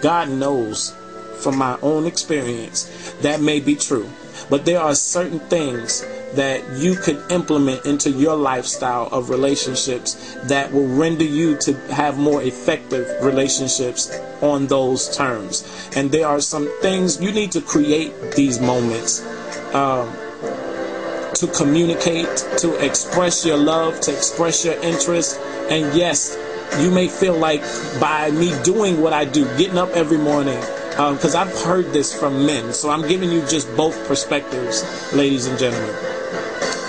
God knows from my own experience that may be true. But there are certain things that you could implement into your lifestyle of relationships that will render you to have more effective relationships on those terms. And there are some things you need to create these moments to communicate, to express your love, to express your interest. And yes, you may feel like by me doing what I do, getting up every morning, because I've heard this from men, so I'm giving you just both perspectives, ladies and gentlemen.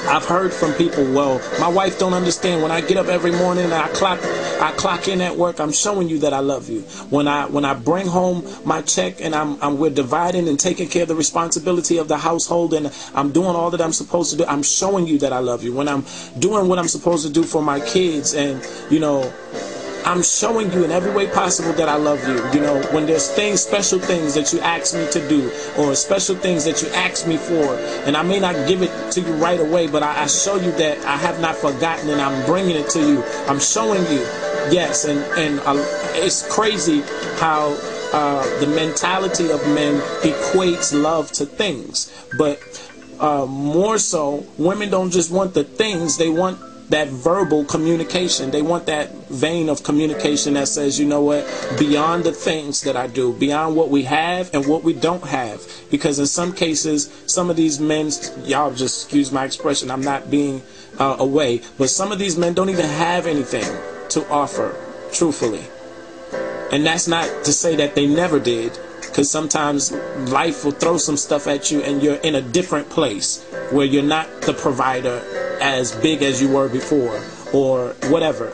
I've heard from people, well, my wife don't understand. When I get up every morning and I clock in at work, I'm showing you that I love you. When I bring home my check and we're dividing and taking care of the responsibility of the household and I'm doing all that I'm supposed to do, I'm showing you that I love you. When I'm doing what I'm supposed to do for my kids and, you know, I'm showing you in every way possible that I love you. You know, when there's things, special things that you ask me to do, or special things that you ask me for, and I may not give it to you right away, but I show you that I have not forgotten and I'm bringing it to you. I'm showing you, yes, and it's crazy how the mentality of men equates love to things, but more so, women don't just want the things, they want that verbal communication. They want that vein of communication that says, you know what, beyond the things that I do, beyond what we have and what we don't have. Because in some cases, some of these men, y'all just excuse my expression, I'm not being away, but some of these men don't even have anything to offer, truthfully. And that's not to say that they never did, because sometimes life will throw some stuff at you and you're in a different place where you're not the provider as big as you were before or whatever.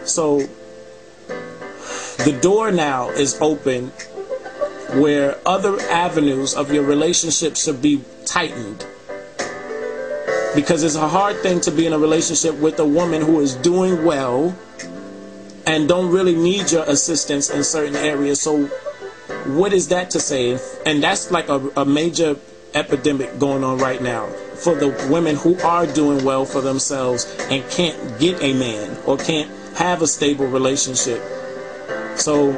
So the door now is open where other avenues of your relationship should be tightened, because it's a hard thing to be in a relationship with a woman who is doing well and don't really need your assistance in certain areas. So what is that to say? And that's like a major epidemic going on right now for the women who are doing well for themselves and can't get a man or can't have a stable relationship. So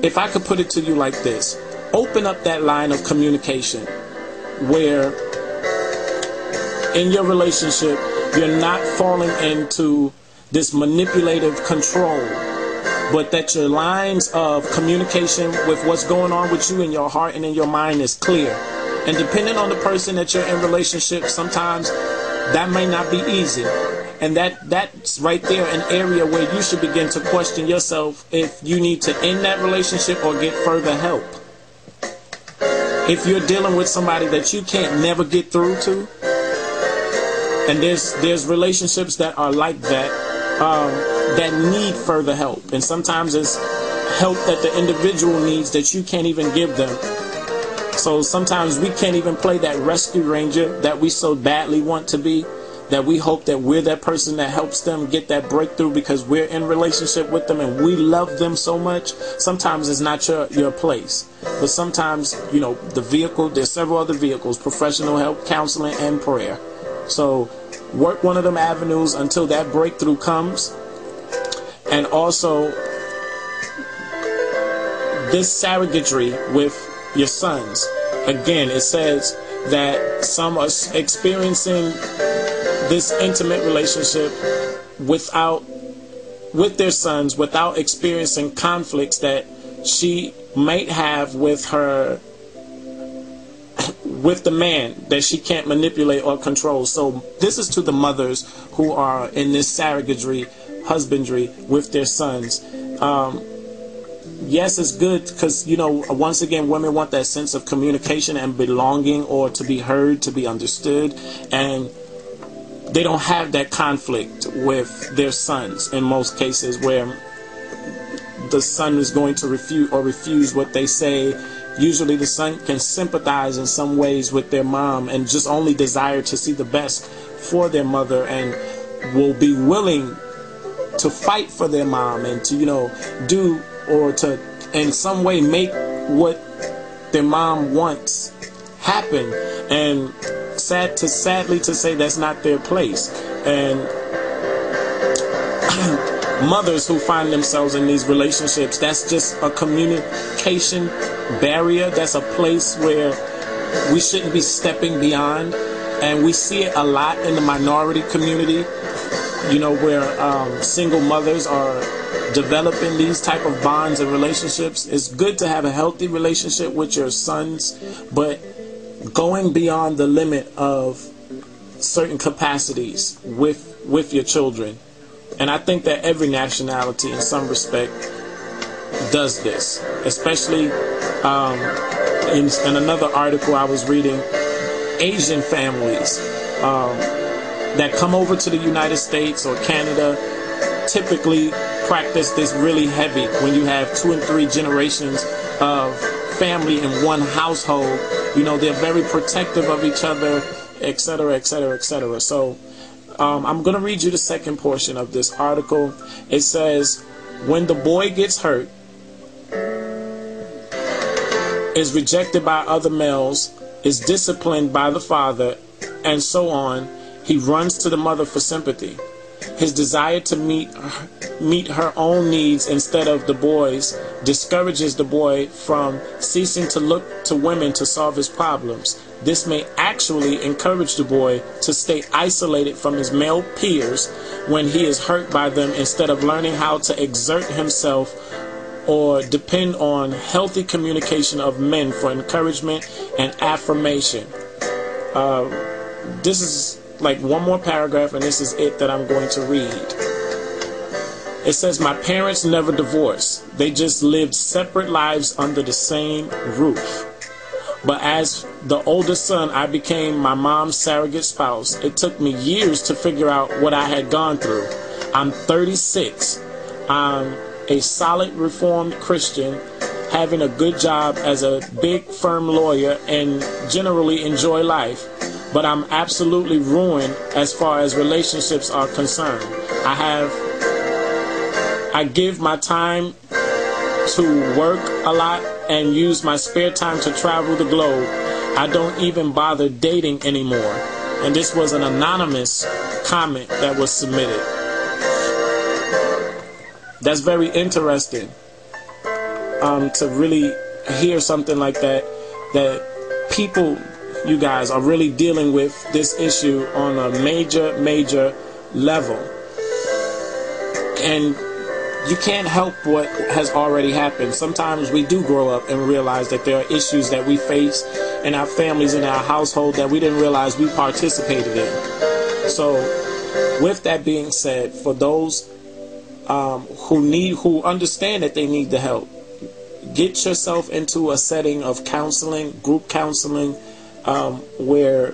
if I could put it to you like this, open up that line of communication where in your relationship you're not falling into this manipulative control, but that your lines of communication with what's going on with you in your heart and in your mind is clear. And depending on the person that you're in relationship, sometimes that may not be easy. And that's right there an area where you should begin to question yourself if you need to end that relationship or get further help. If you're dealing with somebody that you can't never get through to, and there's relationships that are like that, that need further help. And sometimes it's help that the individual needs that you can't even give them. So sometimes we can't even play that rescue ranger that we so badly want to be, that we hope that we're that person that helps them get that breakthrough because we're in relationship with them and we love them so much. Sometimes it's not your place. But sometimes, you know, the vehicle, there's several other vehicles, professional help, counseling, and prayer. So work one of them avenues until that breakthrough comes. And also this surrogatry with your sons. Again, it says that some are experiencing this intimate relationship with their sons without experiencing conflicts that she might have with the man that she can't manipulate or control. So this is to the mothers who are in this surrogatry, husbandry with their sons. Yes, it's good because, you know, once again, women want that sense of communication and belonging, or to be heard, to be understood, and they don't have that conflict with their sons in most cases, where the son is going to refuse what they say. Usually the son can sympathize in some ways with their mom and just only desire to see the best for their mother, and will be willing to fight for their mom and to, you know, do or to in some way make what their mom wants happen. And sadly to say, that's not their place. And mothers who find themselves in these relationships, that's just a communication barrier. That's a place where we shouldn't be stepping beyond. And we see it a lot in the minority community, you know, where single mothers are developing these type of bonds and relationships. It's good to have a healthy relationship with your sons, but going beyond the limit of certain capacities with your children. And I think that every nationality in some respect does this, especially in another article I was reading, Asian families that come over to the United States or Canada typically practice this really heavy when you have 2 and 3 generations of family in one household. You know, they're very protective of each other, etc., etc., etc. So I'm going to read you the second portion of this article. It says, when the boy gets hurt, is rejected by other males, is disciplined by the father, and so on, he runs to the mother for sympathy. His desire to meet her own needs instead of the boy's discourages the boy from ceasing to look to women to solve his problems. This may actually encourage the boy to stay isolated from his male peers when he is hurt by them, instead of learning how to exert himself or depend on healthy communication of men for encouragement and affirmation. This is like one more paragraph, and this is it that I'm going to read. It says, my parents never divorced. They just lived separate lives under the same roof. But as the oldest son, I became my mom's surrogate spouse. It took me years to figure out what I had gone through. I'm 36. I'm a solid Reformed Christian, having a good job as a big firm lawyer, and generally enjoy life. But I'm absolutely ruined as far as relationships are concerned. I give my time to work a lot and use my spare time to travel the globe. I don't even bother dating anymore. And this was an anonymous comment that was submitted. That's very interesting to really hear something like that, that people, you guys, are really dealing with this issue on a major level. And you can't help what has already happened. Sometimes we do grow up and realize that there are issues that we face in our families, in our household, that we didn't realize we participated in. So with that being said, for those who understand that they need the help, get yourself into a setting of counseling, group counseling, where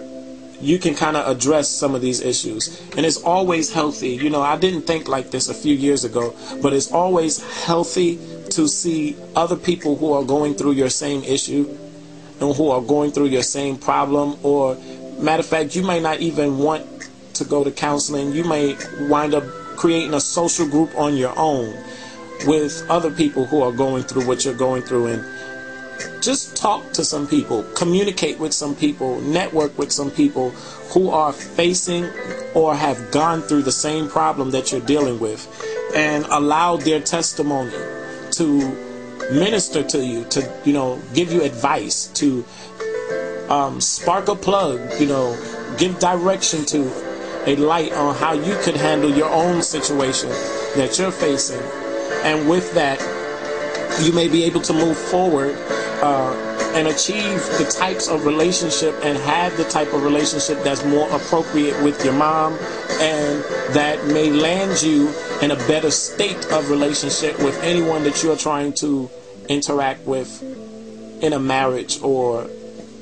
you can kind of address some of these issues. And it's always healthy. You know, I didn't think like this a few years ago, but it's always healthy to see other people who are going through your same issue and who are going through your same problem. Or, matter of fact, you may not even want to go to counseling. You may wind up creating a social group on your own with other people who are going through what you're going through, and just talk to some people, communicate with some people, network with some people who are facing or have gone through the same problem that you're dealing with, and allow their testimony to minister to you, to, you know, give you advice, to spark a plug, you know, give direction to a light on how you could handle your own situation that you're facing. And with that, you may be able to move forward and achieve the types of relationship and have the type of relationship that's more appropriate with your mom, and that may land you in a better state of relationship with anyone that you're trying to interact with in a marriage or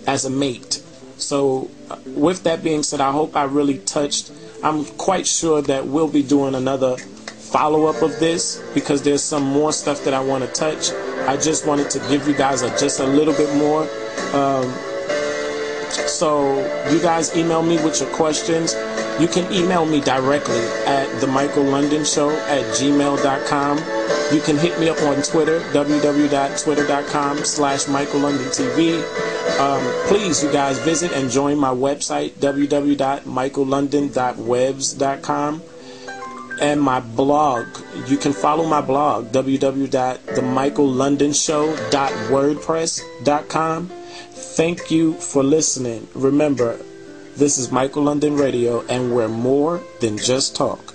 as a mate. So with that being said, I hope I really touched. I'm quite sure that we'll be doing another follow-up of this, because there's some more stuff that I want to touch. I just wanted to give you guys just a little bit more. So you guys email me with your questions. You can email me directly at themichaellondonshow@gmail.com. You can hit me up on Twitter, www.twitter.com/MichaelLondonTV. Please, you guys, visit and join my website, www.michaellondon.webs.com. and my blog, You can follow my blog, www.themichaellondonshow.wordpress.com. Thank you for listening. Remember, this is Michael London Radio, and we're more than just talk.